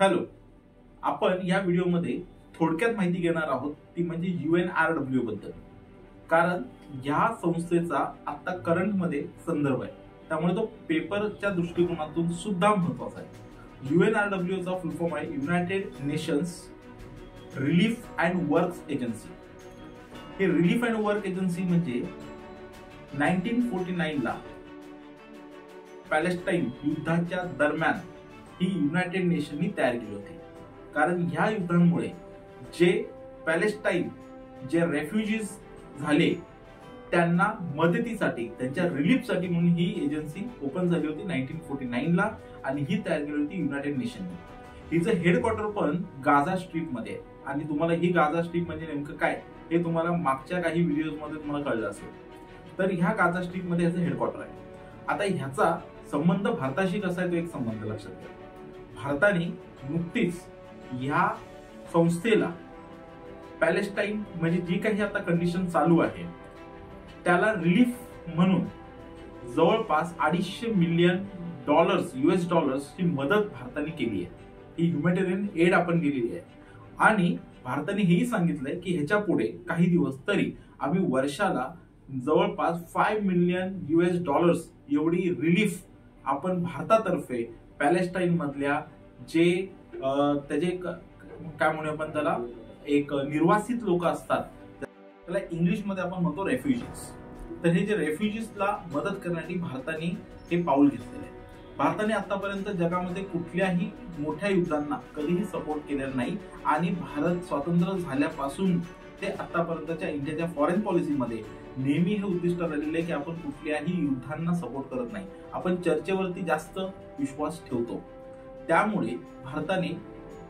Hello, आपण या व्हिडिओमध्ये थोडक्यात माहिती घेणार आहोत ती म्हणजे UNRW बद्दल. कारण या संस्थेचा आता करंट मध्ये संदर्भ आहे, त्यामुळे तो पेपरच्या दृष्टिकोनातून सुद्धा महत्त्वाचा आहे. UNRW चा फुल फॉर्म आहे United nations relief and work agency. हे रिलीफ अँड वर्क एजन्सी म्हणजे 1949 ला पॅलेस्टाईन युद्धाच्या दरम्यान ही युनायटेड नेशननी तयार केली होती. कारण ह्या युद्धांमुळे जे पॅलेस्टाईन जे रेफ्युजीज झाले त्यांना मदतीसाठी, त्यांच्या रिलीफसाठी म्हणून ही एजन्सी ओपन झाली होती 1949 ला आणि ही तयार केली होती युनायटेड नेशननी. हिचं हेडक्वार्टर पण गाझा स्ट्रीप मध्ये आहे आणि तुम्हाला ही गाझा स्ट्रीप म्हणजे नेमकं काय हे तुम्हाला मागच्या काही व्हिडिओज मध्ये तुम्हाला कळलं असेल. तर ह्या गाझा स्ट्रीप मध्ये ह्याचं हेडक्वार्टर आहे. आता ह्याचा संबंध भारताशी कसा आहे तो एक संबंध लक्षात घ्या. भारताने नुकतीच ह्या संस्थेला पॅलेस्टाईन म्हणजे जी काही आता कंडिशन चालू आहे त्याला रिलीफ म्हणून जवळपास $250 मिलियन US डॉलर्स ची मदत भारताने केली आहे. ही ह्युमॅनिटेरियन एड आपण दिलेली आहे आणि भारताने हेही सांगितलंय की ह्याच्या पुढे काही दिवस तरी आम्ही वर्षाला जवळपास $5 मिलियन US डॉलर्स एवढी रिलीफ आपण भारतातर्फे पॅलेस्टाईन मधल्या जे त्याचे काय म्हणू आपण त्याला एक निर्वासित लोक असतात त्याला इंग्लिश मध्ये आपण म्हणतो रेफ्युजीज. तर हे जे रेफ्युजीजला मदत करण्यासाठी भारताने हे पाऊल घेतलेलं आहे. भारताने आतापर्यंत जगामध्ये कुठल्याही मोठ्या युद्धांना कधीही सपोर्ट केलेला नाही आणि भारत स्वातंत्र्य झाल्यापासून ते आतापर्यंतच्या इंडियाच्या फॉरेन पॉलिसीमध्ये नेहमी हे उद्दिष्ट राहिलेलं आहे की आपण कुठल्याही युद्धांना सपोर्ट करत नाही, आपण चर्चेवरती जास्त विश्वास ठेवतो. त्यामुळे भारताने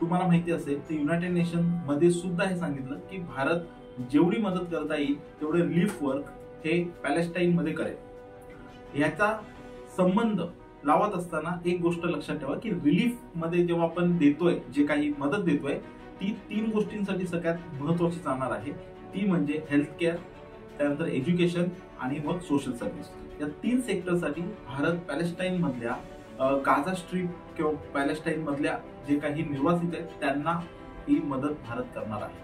तुम्हाला माहिती असेल तर युनायटेड नेशन मध्ये सुद्धा हे सांगितलं की भारत जेवढी मदत करता येईल तेवढे रिलीफ वर्क हे पॅलेस्टाईन मध्ये करेल. याचा संबंध लावत असताना एक गोष्ट लक्षात ठेवा की रिलीफ मध्ये जेव्हा आपण देतोय, जे काही मदत देतोय ती 3 गोष्टींसाठी सगळ्यात महत्वाची जाणार आहे. ती म्हणजे हेल्थ केअर, त्यानंतर एज्युकेशन आणि मग सोशल सर्व्हिस. या 3 सेक्टरसाठी भारत पॅलेस्टाईन मधल्या गाझा स्ट्रीप किंवा पॅलेस्टाईन मधल्या जे काही निर्वासित आहेत त्यांना ही मदत भारत करणार आहे.